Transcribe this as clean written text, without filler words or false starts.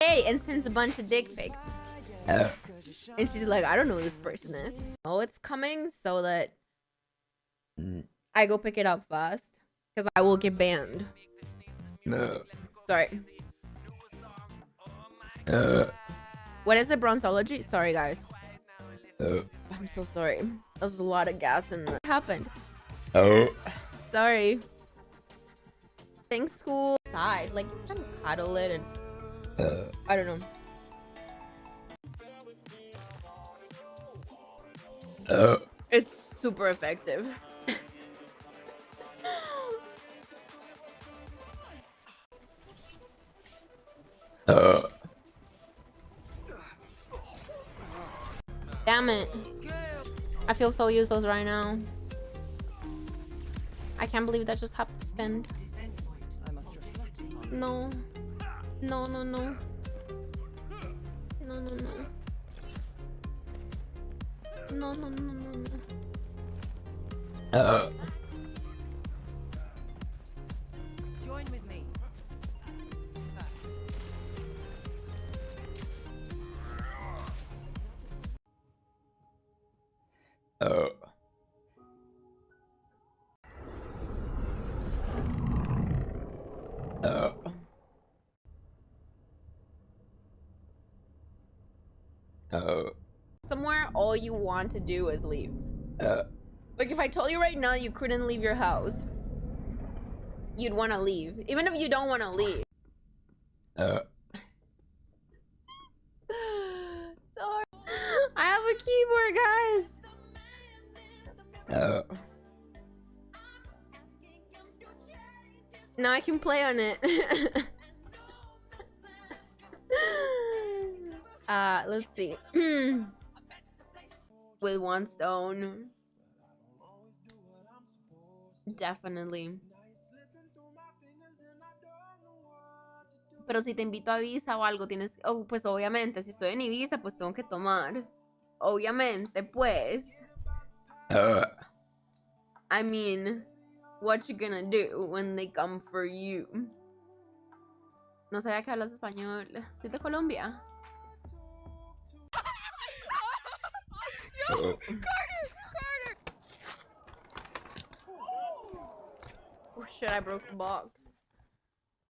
Hey, and sends a bunch of dick pics. And she's like, I don't know who this person is. Oh, it's coming so that I go pick it up fast. Because I will get banned. No. Sorry. What is the bronzology? Sorry, guys. I'm so sorry. There's a lot of gas in that happened. Sorry. Thanks, school. Side. Like, you can cuddle it and... I don't know. It's super effective. Damn it. I feel so useless right now. I can't believe that just happened. No. No, no, no. No, no, no. No, no, no, no, no. Join with me. Somewhere all you want to do is leave. Like if I told you right now you couldn't leave your house, you'd want to leave. Even if you don't want to leave. Sorry. I have a keyboard, guys. Now I can play on it. Let's see. With one stone. Definitely. Pero si te invito a Ibiza o algo, tienes... Oh, pues obviamente, si estoy en Ibiza, pues tengo que tomar. Obviamente, pues. I mean, what you gonna do when they come for you? No sabía que hablas español. ¿Soy de Colombia? Yo, Carter! Oh shit, I broke the box.